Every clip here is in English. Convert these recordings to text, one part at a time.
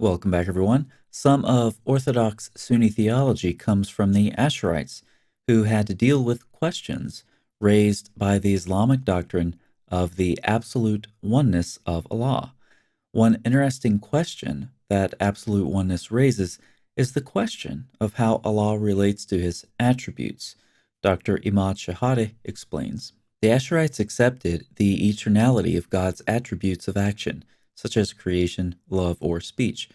Welcome back, everyone. Some of Orthodox Sunni theology comes from the Ash'arites, who had to deal with questions raised by the Islamic doctrine of the absolute oneness of Allah. One interesting question that absolute oneness raises is the question of how Allah relates to his attributes. Dr. Imad Shahade explains. The Ash'arites accepted the eternality of God's attributes of action, such as creation, love, or speech.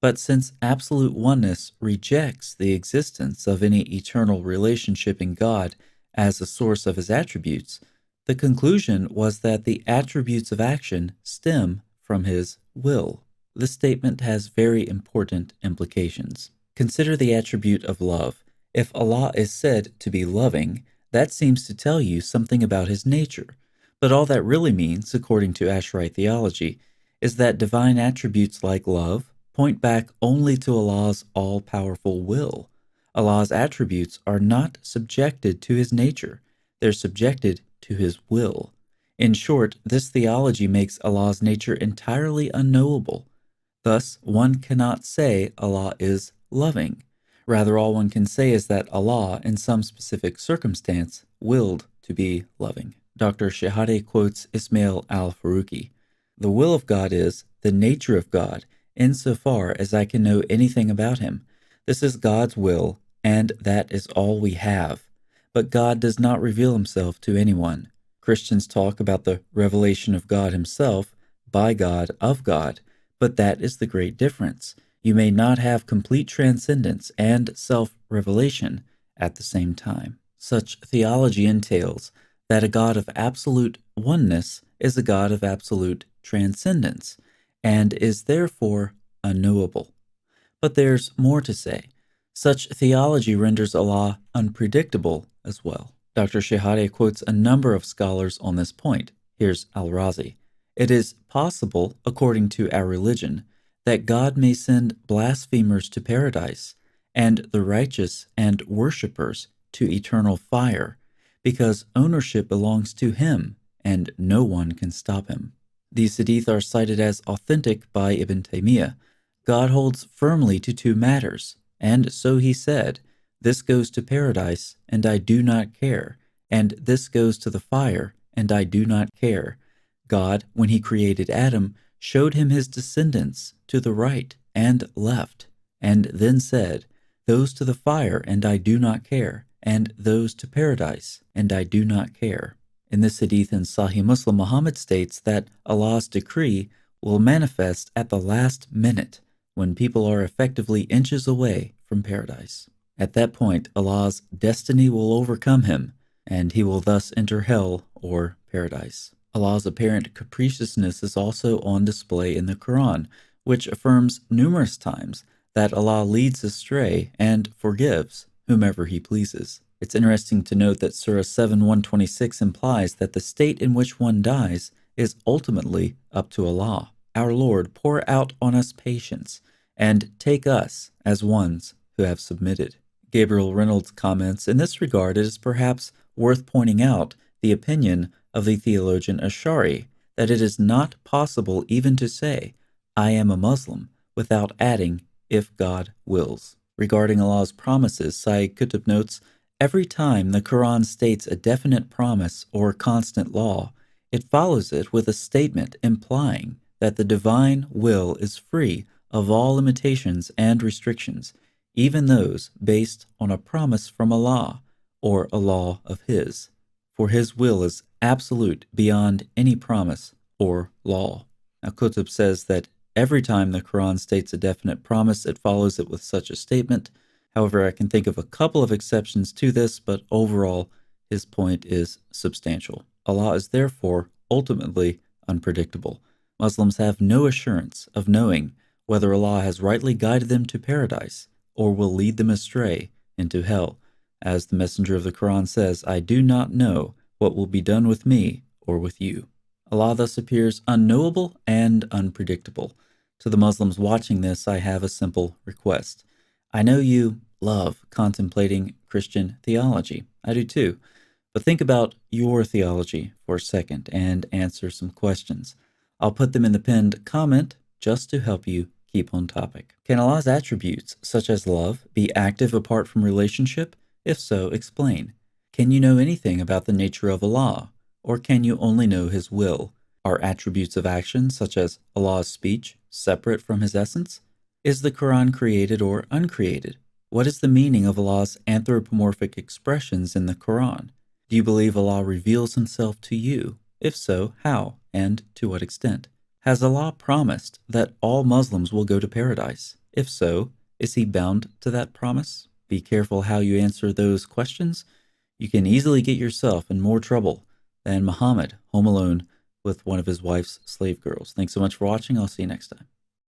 But since absolute oneness rejects the existence of any eternal relationship in God as a source of his attributes, the conclusion was that the attributes of action stem from his will. This statement has very important implications. Consider the attribute of love. If Allah is said to be loving, that seems to tell you something about his nature. But all that really means, according to Asharite theology, is that divine attributes like love point back only to Allah's all-powerful will. Allah's attributes are not subjected to his nature. They're subjected to his will. In short, this theology makes Allah's nature entirely unknowable. Thus, one cannot say Allah is loving. Rather, all one can say is that Allah, in some specific circumstance, willed to be loving. Dr. Shehadeh quotes Ismail al-Faruqi. The will of God is the nature of God, insofar as I can know anything about him. This is God's will, and that is all we have. But God does not reveal himself to anyone. Christians talk about the revelation of God himself, by God, of God, but that is the great difference. You may not have complete transcendence and self-revelation at the same time. Such theology entails that a God of absolute oneness is a God of absolute transcendence, and is therefore unknowable. But there's more to say. Such theology renders Allah unpredictable as well. Dr. Shehadeh quotes a number of scholars on this point. Here's Al-Razi. It is possible, according to our religion, that God may send blasphemers to paradise, and the righteous and worshippers to eternal fire, because ownership belongs to him, and no one can stop him. These hadith are cited as authentic by Ibn Taymiyyah. God holds firmly to two matters, and so he said, "This goes to paradise, and I do not care, and this goes to the fire, and I do not care." God, when he created Adam, showed him his descendants to the right and left, and then said, "Those to the fire, and I do not care, and those to paradise, and I do not care." In this hadith in Sahih Muslim, Muhammad states that Allah's decree will manifest at the last minute, when people are effectively inches away from paradise. At that point, Allah's destiny will overcome him, and he will thus enter hell or paradise. Allah's apparent capriciousness is also on display in the Quran, which affirms numerous times that Allah leads astray and forgives whomever he pleases. It's interesting to note that Surah 7:126 implies that the state in which one dies is ultimately up to Allah. Our Lord, pour out on us patience, and take us as ones who have submitted. Gabriel Reynolds comments, in this regard, it is perhaps worth pointing out the opinion of the theologian Ash'ari that it is not possible even to say, "I am a Muslim," without adding, "if God wills." Regarding Allah's promises, Sayyid Qutb notes, every time the Quran states a definite promise or constant law, it follows it with a statement implying that the divine will is free of all limitations and restrictions, even those based on a promise from Allah or a law of his. For his will is absolute beyond any promise or law. Now, Qutb says that every time the Quran states a definite promise, it follows it with such a statement. However, I can think of a couple of exceptions to this, but overall, his point is substantial. Allah is therefore ultimately unpredictable. Muslims have no assurance of knowing whether Allah has rightly guided them to paradise or will lead them astray into hell. As the messenger of the Quran says, "I do not know what will be done with me or with you." Allah thus appears unknowable and unpredictable. To the Muslims watching this, I have a simple request. I know you love contemplating Christian theology. I do too. But think about your theology for a second and answer some questions. I'll put them in the pinned comment just to help you keep on topic. Can Allah's attributes, such as love, be active apart from relationship? If so, explain. Can you know anything about the nature of Allah, or can you only know His will? Are attributes of action, such as Allah's speech, separate from His essence? Is the Quran created or uncreated? What is the meaning of Allah's anthropomorphic expressions in the Quran? Do you believe Allah reveals Himself to you? If so, how and to what extent? Has Allah promised that all Muslims will go to paradise? If so, is He bound to that promise? Be careful how you answer those questions. You can easily get yourself in more trouble than Muhammad home alone with one of his wife's slave girls. Thanks so much for watching. I'll see you next time.